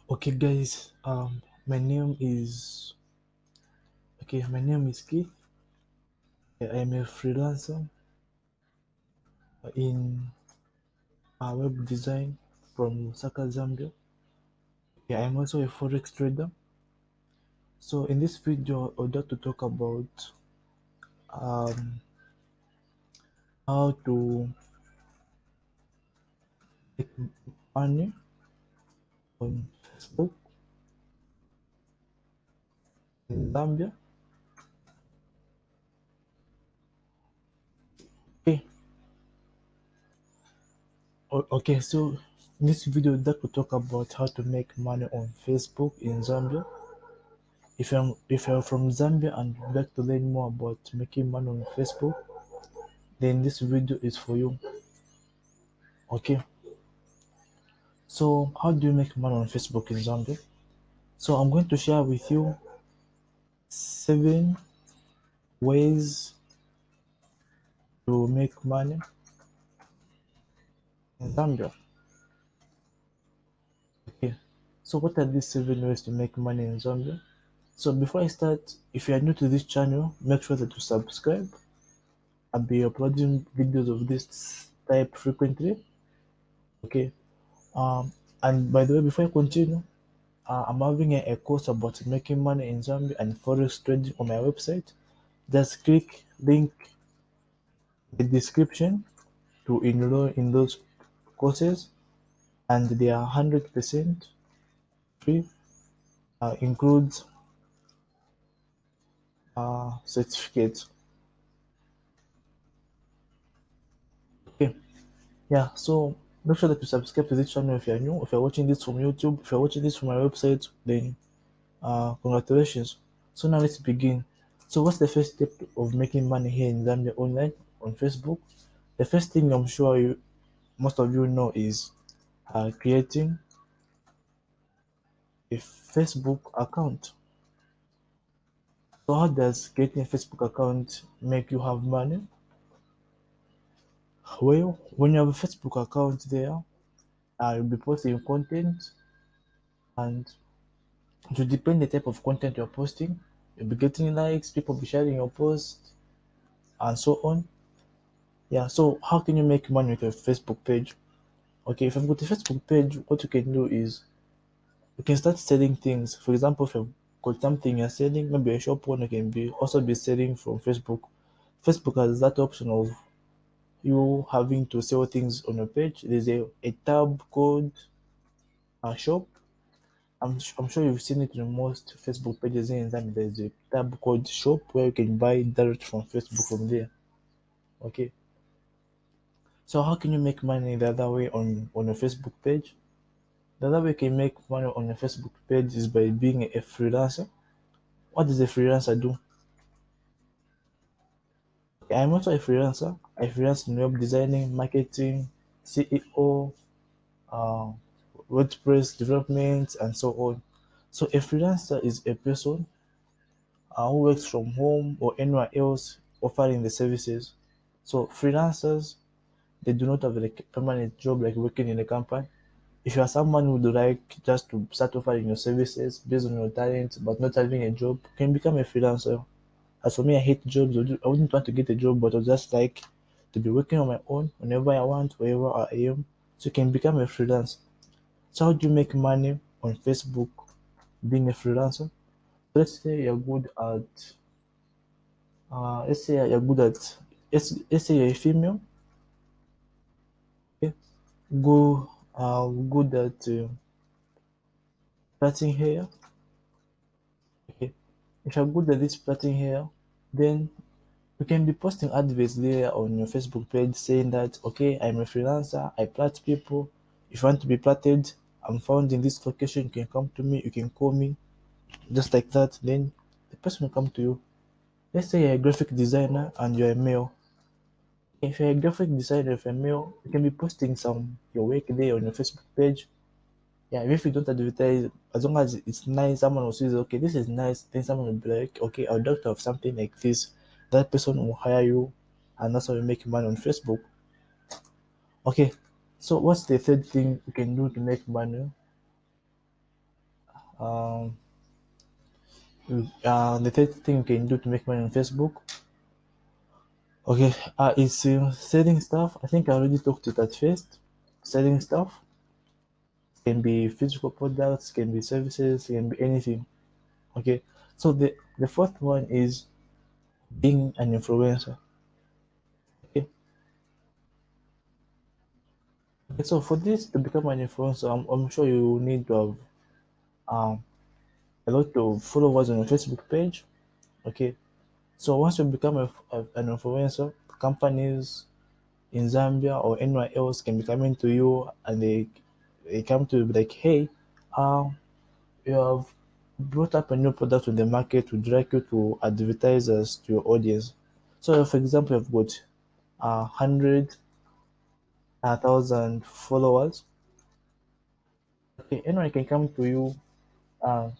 Okay, guys. My name is Keith. I am a freelancer in web design from Saka, Zambia. Yeah, I am also a forex trader. So in this video, I would like to talk about um, how to make money on Facebook in Zambia. Okay, okay. So in this video, I'd like to talk about how to make money on Facebook in Zambia. If you're from Zambia and would like to learn more about making money on Facebook, then this video is for you. Okay, so how do you make money on Facebook in Zambia? So I'm going to share with you 7 ways to make money in Zambia. Okay, so what are these 7 ways to make money in Zambia? So before I start, if you are new to this channel, make sure that you subscribe. I'll be uploading videos of this type frequently. Okay, um, and by the way, before I continue, I'm having a course about making money in Zambia and forex trading on my website. Just click link in the description to enroll in those courses, and they are 100% free. Includes certificates. Okay, yeah. So make sure that you subscribe to this channel if you are new. If you're watching this from YouTube, if you're watching this from my website, then congratulations. So now let's begin. So what's the first step of making money here in Zambia online on Facebook? The first thing I'm sure most of you know is creating a Facebook account. So how does creating a Facebook account make you have money? Well, when you have a Facebook account there, you'll be posting content, and it will depend the type of content you're posting. You'll be getting likes, people will be sharing your post, and so on. Yeah, so how can you make money with your Facebook page? Okay, if you've got a Facebook page, what you can do is you can start selling things. For example, if you've got something you're selling, maybe a shop owner can be also be selling from Facebook. Facebook has that option of you having to sell things on your page. There's a tab called shop. I'm sure you've seen it in most Facebook pages in Zambia. There's a tab called shop where you can buy direct from Facebook from there. Okay. So how can you make money the other way on your Facebook page? The other way you can make money on your Facebook page is by being a freelancer. What does a freelancer do? I'm also a freelancer. I freelance in web designing, marketing, CEO, uh, WordPress development, and so on. So a freelancer is a person who works from home or anywhere else offering the services. So freelancers, they do not have like a permanent job like working in a company. If you are someone who would like just to start offering your services based on your talent but not having a job, you can become a freelancer. As for me, I hate jobs. I wouldn't want to get a job, but I would just like to be working on my own whenever I want, wherever I am. So you can become a freelance. So how do you make money on Facebook being a freelancer? Let's say you're good at let's say you're good at let's say you're a female, okay? Go good at plaiting hair. Okay. If you're good at this plaiting hair, then you can be posting adverts there on your Facebook page saying that, okay, I'm a freelancer, I plait people. If you want to be plaited, I'm found in this location, you can come to me, you can call me, just like that. Then the person will come to you. Let's say you're a graphic designer and you're a male. If you're a graphic designer, if you're a male, you can be posting some your work there on your Facebook page. Yeah, if you don't advertise, as long as it's nice, someone will say, okay, this is nice, then someone will be like, okay, I would like to have something like this. That person will hire you, and that's how you make money on Facebook. Okay, so what's the third thing you can do to make money? Um, the third thing you can do to make money on Facebook, okay, is selling stuff. I think I already talked it at first. Selling stuff can be physical products, can be services, can be anything. Okay, so the fourth one is being an influencer. Okay, okay, so for this to become an influencer, I'm sure you need to have um, a lot of followers on your Facebook page. Okay, so once you become an influencer, companies in Zambia or anywhere else can be coming to you and they come to you be like, hey, um, you have brought up a new product on the market. Would like you to advertise us to your audience. So, for example, you've got 100,000 followers. Okay, anyone can come to you uh,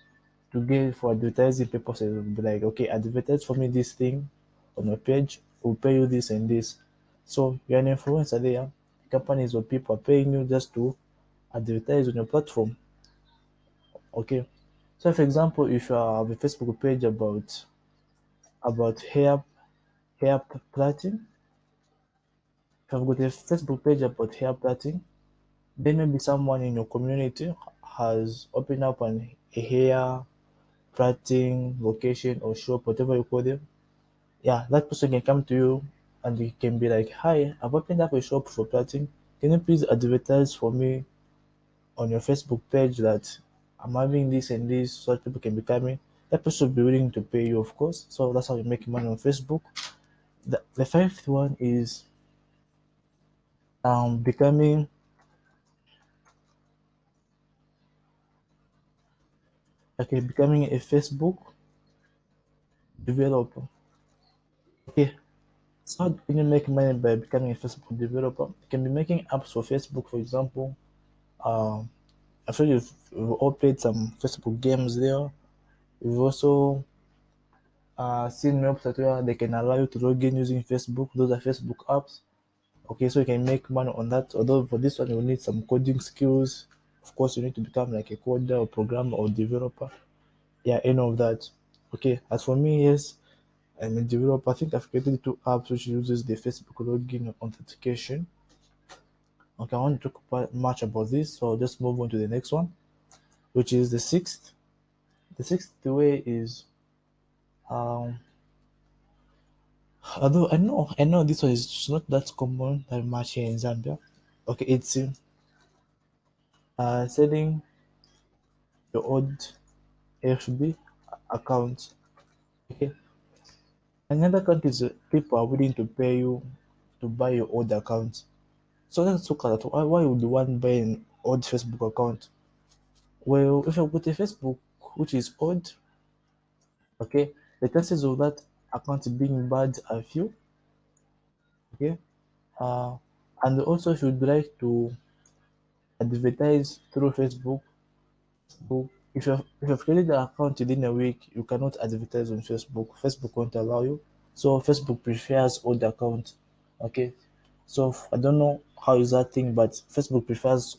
to get for advertising purposes. Be like, okay, advertise for me this thing on your page. We'll pay you this and this. So you're an influencer there. Companies or people are paying you just to advertise on your platform. Okay. So for example, if you have a Facebook page about hair plaiting, if you've got a Facebook page about hair plaiting, then maybe someone in your community has opened up a hair plaiting location or shop, whatever you call them. Yeah, that person can come to you and he can be like, "Hi, I've opened up a shop for plaiting. Can you please advertise for me on your Facebook page that I'm having this and this so that people can be coming?" That person will be willing to pay you, of course. So that's how you make money on Facebook. The fifth one is becoming becoming a Facebook developer. Okay, so how can you make money by becoming a Facebook developer? You can be making apps for Facebook, for example. Um, I'm sure you've all played some Facebook games there. You've also seen websites where they can allow you to log in using Facebook. Those are Facebook apps. Okay, so you can make money on that. Although for this one, you will need some coding skills. Of course, you need to become like a coder or programmer or developer. Yeah, any of that. Okay, as for me, yes, I'm a developer. I think I've created two apps which uses the Facebook login authentication. Okay, I want to talk much about this, so I'll just move on to the next one, which is the sixth. The sixth way is um although I know this one is not that common that much here in Zambia. Okay, it's selling your old FB account. Okay, another account is people are willing to pay you to buy your old account. So let's look at that. Why would one buy an old Facebook account? Well, if you've got a Facebook which is old, okay, the chances of that account being bad are few. Okay, uh, and also if you'd like to advertise through Facebook, so if you've created an account within a week, you cannot advertise on Facebook. Facebook won't allow you. So Facebook prefers old account. Okay. So I don't know how is that thing, but Facebook prefers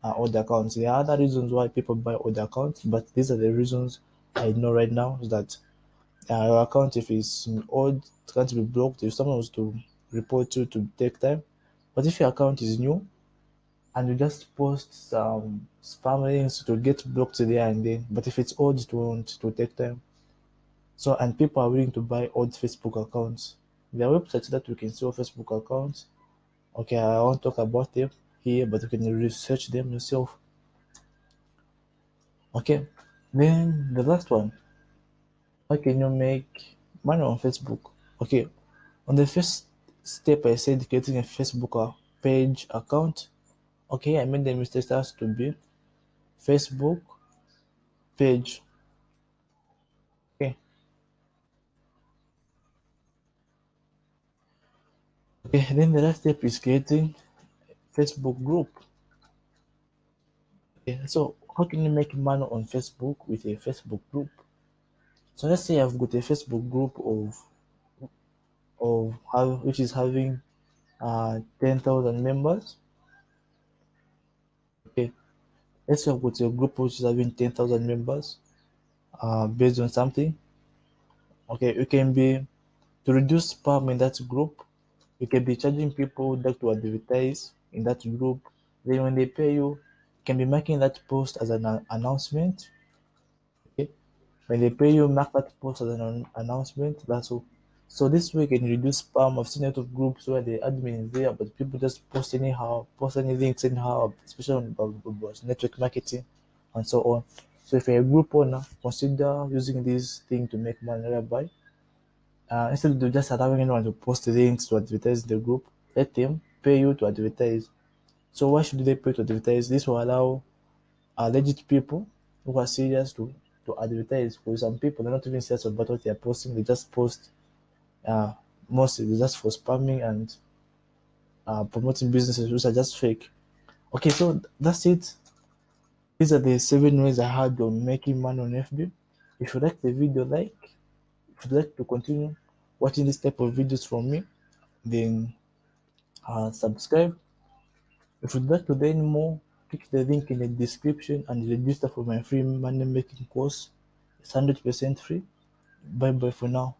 old accounts. There are other reasons why people buy old accounts, but these are the reasons I know right now is that your account, if it's old, it can't be blocked. If someone was to report you to take time, but if your account is new and you just post some spam links to get blocked there and then, but if it's old, it won't. It will take time. So and people are willing to buy old Facebook accounts. There are websites that we can sell Facebook accounts. Okay, I won't talk about them here, but you can research them yourself. Okay, then the last one, how can you make money on Facebook? Okay, on the first step, I said creating a Facebook page account. Okay, I made the mistake that has to be Facebook page. Okay, okay, then the last step is creating Facebook group. Okay, so how can you make money on Facebook with a Facebook group? So let's say I've got a Facebook group of how which is having 10,000 members. Okay, Let's work with a group which is having 10,000 members, based on something. Okay, you can be to reduce spam in that group. You can be charging people that to advertise in that group. Then when they pay you, you can be making that post as an announcement. Okay, when they pay you, mark that post as an announcement. That's all. So this way you can reduce spam. I've seen a lot of groups where the admin is there, but people just post anyhow, post anything anyhow, especially on about network marketing and so on. So if you're a group owner, consider using this thing to make money whereby, instead of just allowing anyone to post links to advertise in the group, let them pay you to advertise. So why should they pay to advertise? This will allow legit people who are serious to advertise. Because some people they're not even serious about what they are posting. They just post, uh, mostly just for spamming and promoting businesses which are just fake. Okay, so that's it. These are the 7 ways I had on making money on FB. If you like the video, like. If you'd like to continue watching this type of videos from me, then subscribe. If you'd like to learn more, click the link in the description and register for my free money making course. It's 100% free. Bye bye for now.